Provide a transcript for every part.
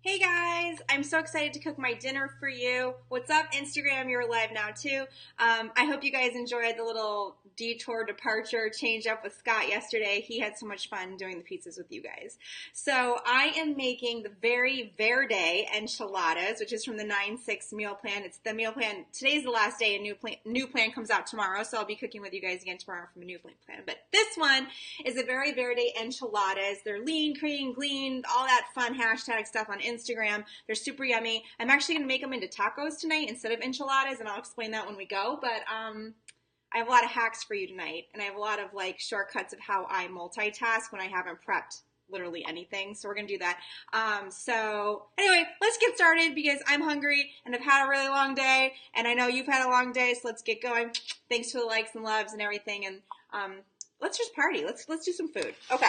Hey guys, I'm so excited to cook my dinner for you. What's up, Instagram? You're live now too. I hope you guys enjoyed the little detour departure change up with Scott yesterday. He had so much fun doing the pizzas with you guys. So I am making the very verde enchiladas, which is from the 9-6 meal plan. It's the meal plan. Today's the last day. A new plan comes out tomorrow, so I'll be cooking with you guys again tomorrow from a new plan. But this one is a very verde enchiladas. They're lean, cream, glean, all that fun hashtag stuff on Instagram. They're super yummy. I'm actually going to make them into tacos tonight instead of enchiladas, and I'll explain that when we go. But I have a lot of hacks for you tonight, and I have a lot of like shortcuts of how I multitask when I haven't prepped literally anything. So we're going to do that. So anyway, let's get started because I'm hungry and I've had a really long day, and I know you've had a long day, so let's get going. Thanks for the likes and loves and everything, and let's just party. Let's do some food. Okay.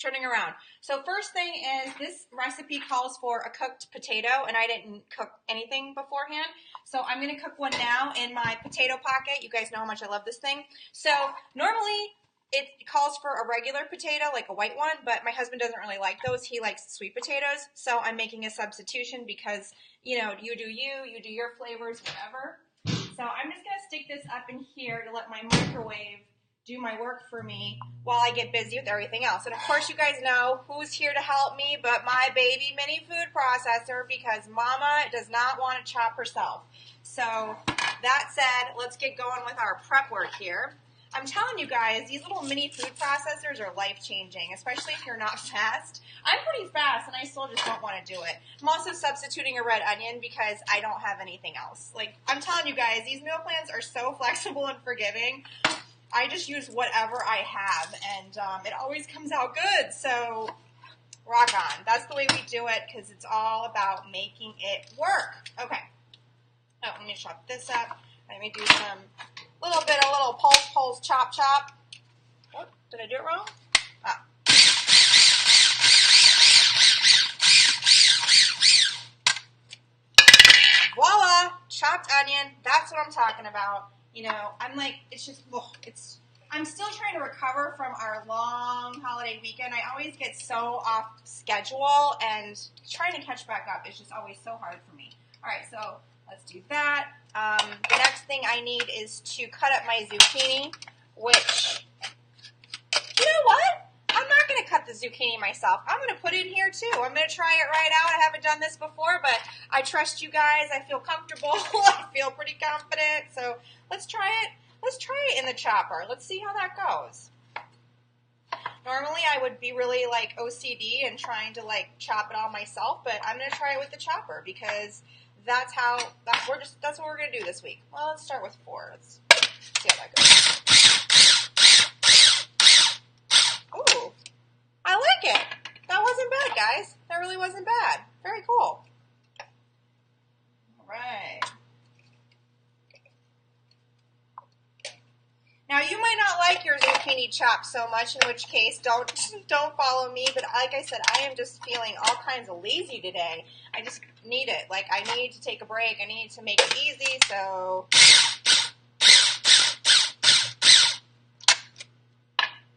Turning around. So first thing is this recipe calls for a cooked potato, and I didn't cook anything beforehand. So I'm going to cook one now in my potato pocket. You guys know how much I love this thing. So normally it calls for a regular potato, like a white one, but my husband doesn't really like those. He likes sweet potatoes. So I'm making a substitution because, you know, you do your flavors, whatever. So I'm just going to stick this up in here to let my microwave do my work for me while I get busy with everything else. And of course you guys know who's here to help me but my baby mini food processor, because mama does not want to chop herself. So that said, let's get going with our prep work here. I'm telling you guys, these little mini food processors are life-changing, especially if you're not fast. I'm pretty fast, and I still just don't want to do it. I'm also substituting a red onion because I don't have anything else. Like, I'm telling you guys, these meal plans are so flexible and forgiving. I just use whatever I have, and it always comes out good, so rock on. That's the way we do it, because it's all about making it work. Okay. Oh, let me chop this up. Let me do some little pulse, chop. Oh, did I do it wrong? Ah. Voila! Chopped onion. That's what I'm talking about. You know, I'm like, it's just, I'm still trying to recover from our long holiday weekend. I always get so off schedule, and trying to catch back up is just always so hard for me. All right, so let's do that. The next thing I need is to cut up my zucchini, which, you know what? I'm not going to cut the zucchini myself. I'm going to put it in here too. I'm going to try it right out. I haven't done this before, but I trust you guys. I feel comfortable. I feel pretty confident. So let's try it. Let's try it in the chopper. Let's see how that goes. Normally I would be really like OCD and trying to like chop it all myself, but I'm going to try it with the chopper because that's what we're going to do this week. Well, let's start with 4. Let's see how that goes. Ooh, I like it. That wasn't bad, guys. That really wasn't bad. Very cool. All right. Now, you might not like your zucchini chopped so much, in which case, don't follow me. But like I said, I am just feeling all kinds of lazy today. I just need it. Like, I need to take a break. I need to make it easy, so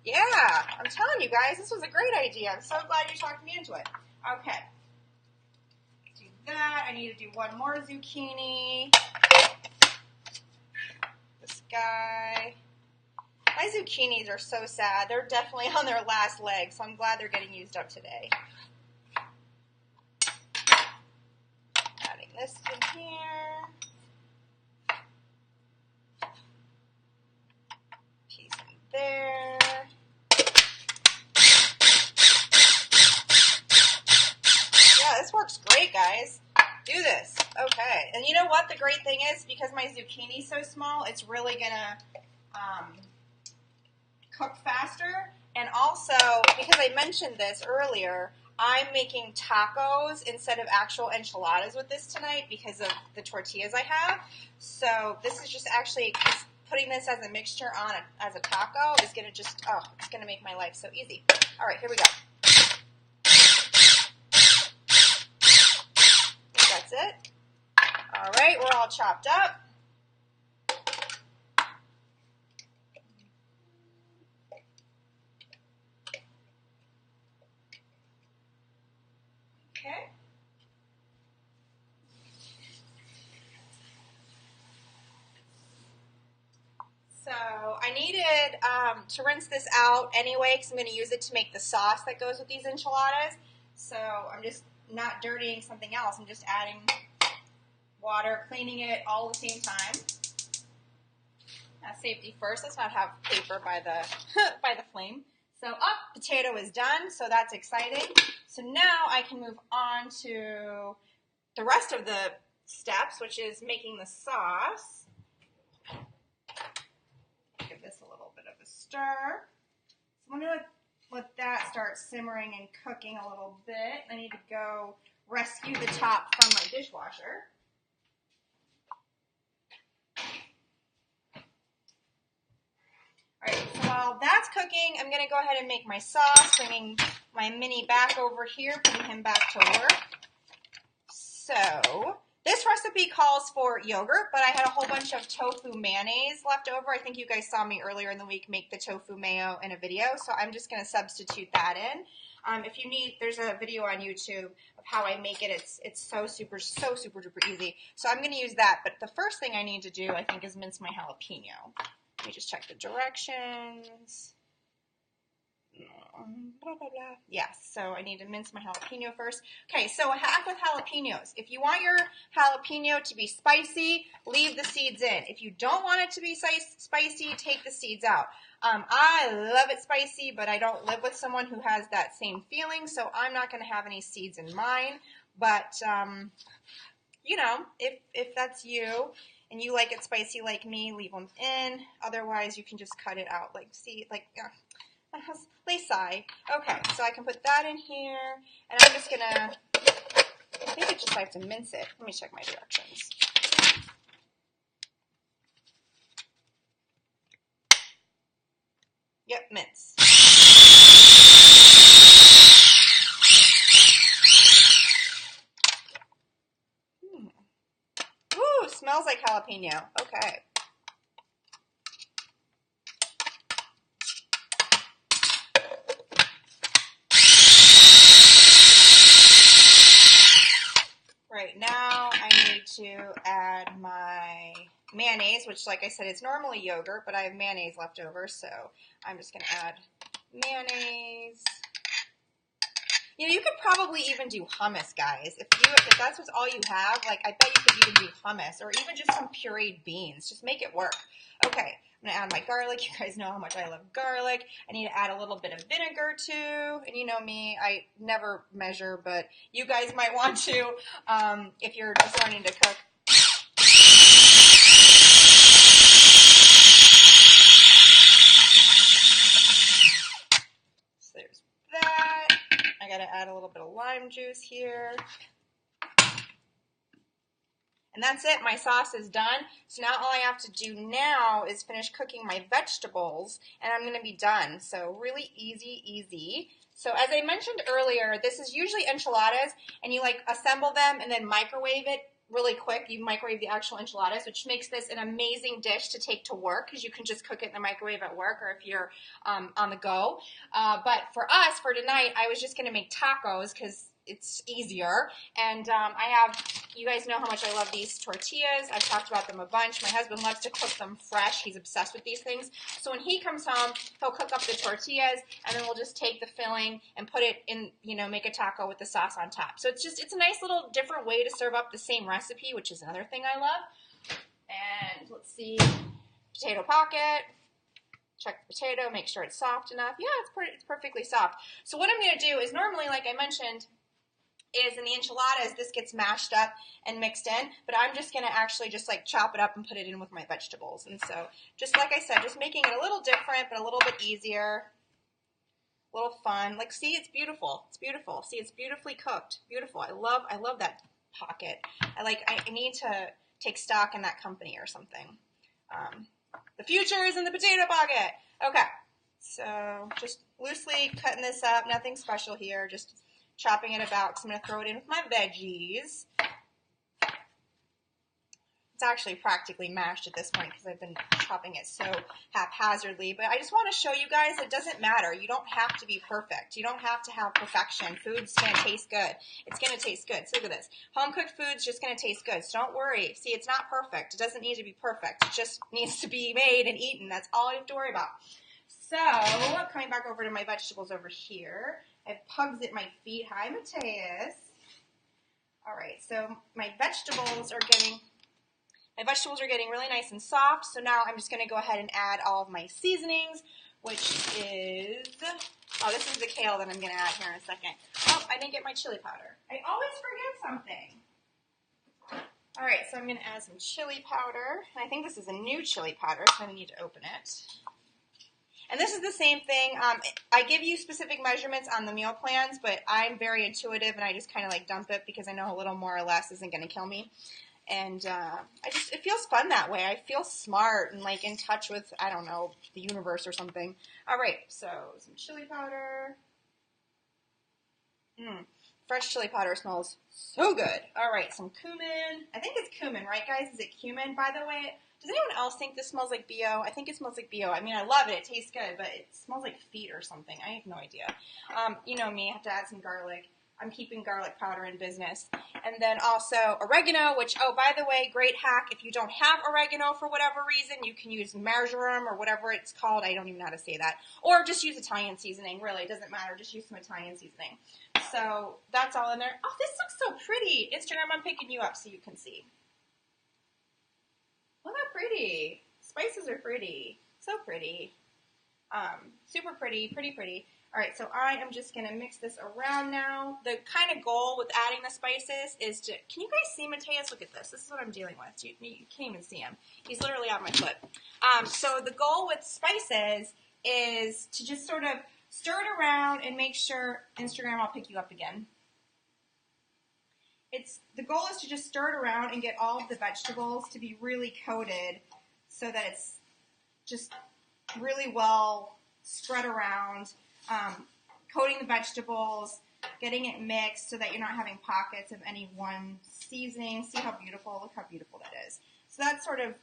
yeah, I'm telling you guys, this was a great idea. I'm so glad you talked me into it. Okay. Do that. I need to do one more zucchini. This guy. My zucchinis are so sad. They're definitely on their last leg, so I'm glad they're getting used up today. Adding this in here. Piece in there. Yeah, this works great, guys. Do this. Okay. And you know what the great thing is? Because my zucchini's so small, it's really going to cook faster. And also, because I mentioned this earlier, I'm making tacos instead of actual enchiladas with this tonight because of the tortillas I have. So this is just actually, putting this as a mixture on as a taco is going to just, it's going to make my life so easy. All right, here we go. I think that's it. All right, we're all chopped up. Okay. I needed to rinse this out anyway because I'm going to use it to make the sauce that goes with these enchiladas. So I'm just not dirtying something else. I'm just adding water, cleaning it all at the same time. Safety first. Let's not have paper by the by the flame. So, potato is done. So that's exciting. So now I can move on to the rest of the steps, which is making the sauce. Give this a little bit of a stir. So I'm going to let that start simmering and cooking a little bit. I need to go rescue the top from my dishwasher. All right, so while that's cooking, I'm going to go ahead and make my sauce, bringing my mini back over here, putting him back to work. So this recipe calls for yogurt, but I had a whole bunch of tofu mayonnaise left over. I think you guys saw me earlier in the week make the tofu mayo in a video, so I'm just going to substitute that in. If you need, there's a video on YouTube of how I make it. It's so super duper easy. So I'm going to use that, but the first thing I need to do, I think, is mince my jalapeno. Let me just check the directions. Blah, blah, blah. Yes, so I need to mince my jalapeno first. Okay, so a hack with jalapenos. If you want your jalapeno to be spicy, leave the seeds in. If you don't want it to be spicy, take the seeds out. I love it spicy, but I don't live with someone who has that same feeling, so I'm not going to have any seeds in mine. But, you know, if that's you, and you like it spicy like me, leave them in. Otherwise, you can just cut it out. Like, see, like, Lacey. Okay, so I can put that in here. And I'm just going to, I think it just I have to mince it. Let me check my directions. Yep, mince. Ooh, smells like jalapeno. Okay. Right, now I need to add my mayonnaise, which, like I said, is normally yogurt, but I have mayonnaise left over, so I'm just going to add mayonnaise. You know, you could probably even do hummus, guys. If that's what's all you have, like, I bet you could even do hummus or even just some pureed beans. Just make it work. Okay, I'm going to add my garlic. You guys know how much I love garlic. I need to add a little bit of vinegar, too. And you know me, I never measure, but you guys might want to if you're just learning to cook. So there's that. I got to add a little bit of lime juice here. And that's it. My sauce is done. So now all I have to do now is finish cooking my vegetables, and I'm going to be done. So really easy. So as I mentioned earlier, this is usually enchiladas, and you like assemble them and then microwave it really quick. You microwave the actual enchiladas, which makes this an amazing dish to take to work because you can just cook it in the microwave at work or if you're on the go. But for us, for tonight, I was just going to make tacos because it's easier. And you guys know how much I love these tortillas. I've talked about them a bunch. My husband loves to cook them fresh. He's obsessed with these things. So when he comes home, he'll cook up the tortillas, and then we'll just take the filling and put it in, you know, make a taco with the sauce on top. So it's a nice little different way to serve up the same recipe, which is another thing I love. And let's see, potato pocket. Check the potato, make sure it's soft enough. Yeah, it's perfectly soft. So what I'm going to do is normally, like I mentioned, is in the enchiladas, this gets mashed up and mixed in, but I'm just going to actually just like chop it up and put it in with my vegetables. And so, just like I said, just making it a little different, but a little bit easier, a little fun. Like, see, it's beautiful. It's beautiful. See, it's beautifully cooked. Beautiful. I love that pocket. I need to take stock in that company or something. The future is in the potato pocket. Okay. So, just loosely cutting this up. Nothing special here. Just chopping it about because I'm going to throw it in with my veggies. It's actually practically mashed at this point because I've been chopping it so haphazardly. But I just want to show you guys it doesn't matter. You don't have to be perfect. You don't have to have perfection. Food's going to taste good. It's going to taste good. So look at this. Home-cooked food's just going to taste good. So don't worry. See, it's not perfect. It doesn't need to be perfect. It just needs to be made and eaten. That's all you have to worry about. So, coming back over to my vegetables over here. I have pugs at my feet. Hi, Mateus. All right, so my vegetables are getting really nice and soft. So now I'm just going to go ahead and add all of my seasonings, which is, this is the kale that I'm going to add here in a second. Oh, I didn't get my chili powder. I always forget something. All right, so I'm going to add some chili powder. And I think this is a new chili powder, so I need to open it. And this is the same thing. I give you specific measurements on the meal plans, but I'm very intuitive, and I just kind of like dump it because I know a little more or less isn't going to kill me. And it feels fun that way. I feel smart and like in touch with, I don't know, the universe or something. All right, so some chili powder. Fresh chili powder smells so good. All right, some cumin. I think it's cumin, right, guys? Is it cumin, by the way? Does anyone else think this smells like BO? I think it smells like BO. I mean, I love it. It tastes good, but it smells like feet or something. I have no idea. You know me. I have to add some garlic. I'm keeping garlic powder in business. And then also oregano, which, oh, by the way, great hack. If you don't have oregano for whatever reason, you can use marjoram or whatever it's called. I don't even know how to say that. Or just use Italian seasoning. Really, it doesn't matter. Just use some Italian seasoning. So that's all in there. Oh, this looks so pretty. Instagram, I'm picking you up so you can see. Look how pretty. Spices are pretty. So pretty. Super pretty. Pretty. All right, so I am just going to mix this around now. The kind of goal with adding the spices is to, can you guys see Mateus? Look at this. This is what I'm dealing with. You can't even see him. He's literally on my foot. So the goal with spices is to just sort of stir it around and make sure, Instagram, I'll pick you up again. The goal is to just stir it around and get all of the vegetables to be really coated so that it's just really well spread around, coating the vegetables, getting it mixed so that you're not having pockets of any one seasoning. See how beautiful, look how beautiful that is. So that's sort of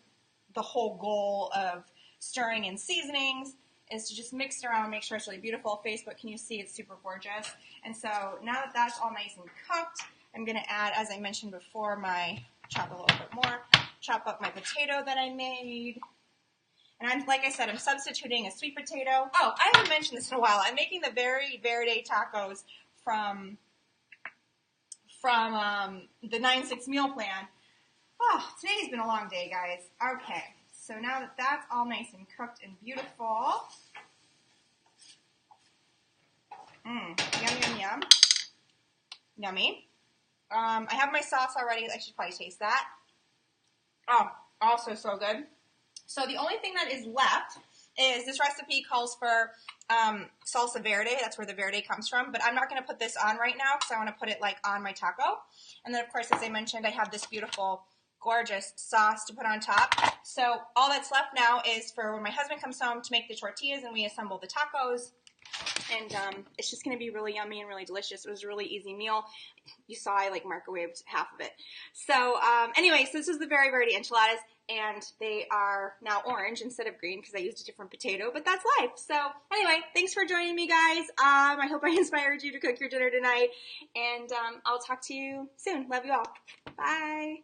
the whole goal of stirring in seasonings, is to just mix it around, make sure it's really beautiful. Facebook, can you see it's super gorgeous? And so now that that's all nice and cooked, I'm going to add, as I mentioned before, chop a little bit more, chop up my potato that I made. And like I said, I'm substituting a sweet potato. Oh, I haven't mentioned this in a while. I'm making the verde tacos from the 9-6 meal plan. Oh, today's been a long day, guys. Okay, so now that that's all nice and cooked and beautiful. Yum. Yummy. I have my sauce already. I should probably taste that. Oh, also so good. So the only thing that is left is this recipe calls for salsa verde. That's where the verde comes from. But I'm not going to put this on right now because I want to put it like on my taco. And then, of course, as I mentioned, I have this beautiful, gorgeous sauce to put on top. So all that's left now is for when my husband comes home to make the tortillas and we assemble the tacos. And it's just going to be really yummy and really delicious. It was a really easy meal. You saw I like microwaved half of it. So anyway, so this is the verde enchiladas. And they are now orange instead of green because I used a different potato, but that's life. So anyway, thanks for joining me, guys. I hope I inspired you to cook your dinner tonight. And I'll talk to you soon. Love you all. Bye.